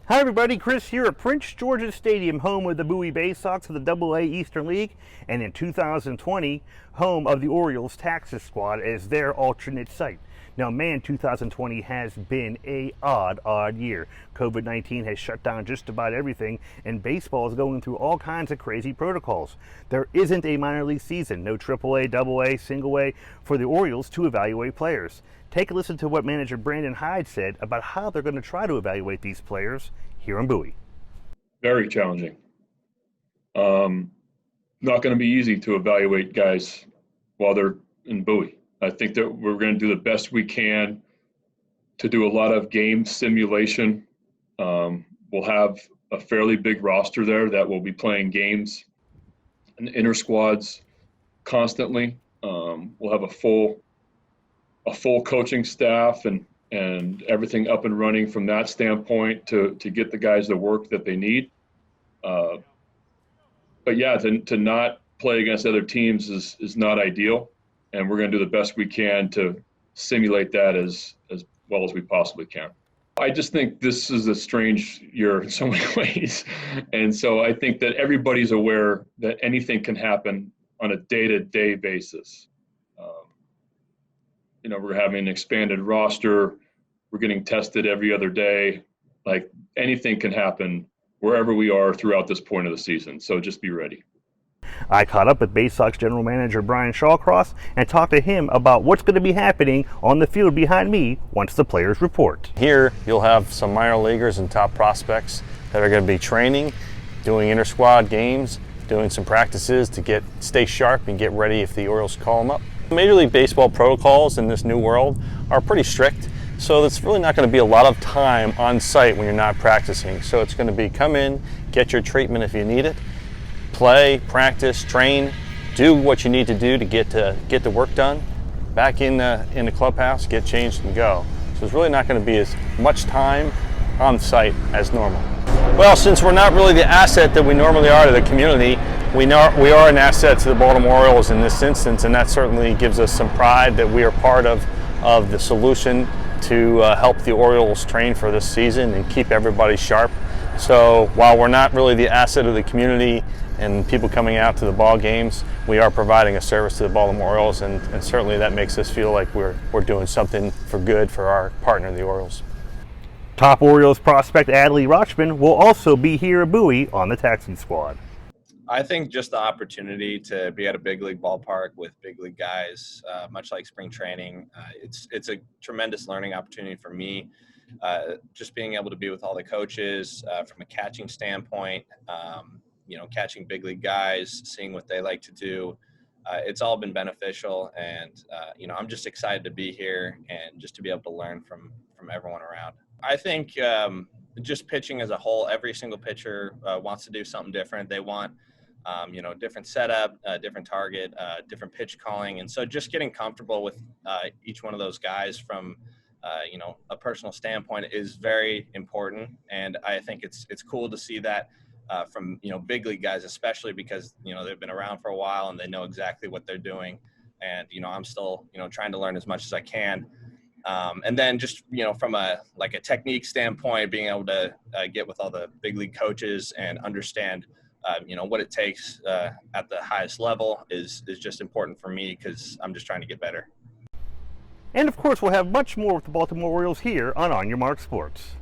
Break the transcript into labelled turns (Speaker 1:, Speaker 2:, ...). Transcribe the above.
Speaker 1: Hi everybody, Chris here at Prince George's Stadium, home of the Bowie Baysox of the Double-A Eastern League, and in 2020, home of the Orioles Texas squad as their alternate site. Now man, 2020 has been a odd year. COVID-19 has shut down just about everything, and baseball is going through all kinds of crazy protocols. There isn't a minor league season, no Triple-A, Double-A, Single-A for the Orioles to evaluate players. Take a listen to what manager Brandon Hyde said about how they're going to try to evaluate these players here in Bowie.
Speaker 2: Very challenging. Not going to be easy to evaluate guys while they're in Bowie. I think that we're going to do the best we can to do a lot of game simulation. We'll have a fairly big roster there that will be playing games and inter squads constantly. We'll have a full coaching staff and everything up and running from that standpoint to get the guys the work that they need. But yeah, to not play against other teams is not ideal, and we're going to do the best we can to simulate that as well as we possibly can. I just think this is a strange year in so many ways, and so I think that everybody's aware that anything can happen on a day-to-day basis. We're having an expanded roster. We're getting tested every other day. Like, anything can happen wherever we are throughout this point of the season. So just be ready.
Speaker 1: I caught up with Baysox general manager Shallcross and talked to him about what's going to be happening on the field behind me once the players report.
Speaker 3: Here you'll have some minor leaguers and top prospects that are going to be training, doing inter-squad games, doing some practices to stay sharp and get ready if the Orioles call them up. Major League Baseball protocols in this new world are pretty strict, so it's really not going to be a lot of time on site when you're not practicing. So it's going to be come in, get your treatment if you need it, play, practice, train, do what you need to do to get the work done, back in the clubhouse, get changed and go. So there's really not going to be as much time on site as normal. Well, since we're not really the asset that we normally are to the community, we are an asset to the Baltimore Orioles in this instance, and that certainly gives us some pride that we are part of the solution to help the Orioles train for this season and keep everybody sharp. So while we're not really the asset of the community and people coming out to the ball games, we are providing a service to the Baltimore Orioles, and certainly that makes us feel like we're doing something for good for our partner, the Orioles.
Speaker 1: Top Orioles prospect Adley Rutschman will also be here at Bowie on the taxi squad.
Speaker 4: I think just the opportunity to be at a big league ballpark with big league guys, much like spring training, it's a tremendous learning opportunity for me. Just being able to be with all the coaches from a catching standpoint, catching big league guys, seeing what they like to do. It's all been beneficial, and I'm just excited to be here and just to be able to learn from everyone around. I think just pitching as a whole, every single pitcher wants to do something different. They want different setup, different target, different pitch calling. And so just getting comfortable with each one of those guys from, a personal standpoint is very important. And I think it's cool to see that from, big league guys, especially because, they've been around for a while and they know exactly what they're doing. And, I'm still, trying to learn as much as I can. And then just, from a technique standpoint, being able to get with all the big league coaches and understand what it takes at the highest level is just important for me because I'm just trying to get better.
Speaker 1: And of course, we'll have much more with the Baltimore Orioles here on Your Mark Sports.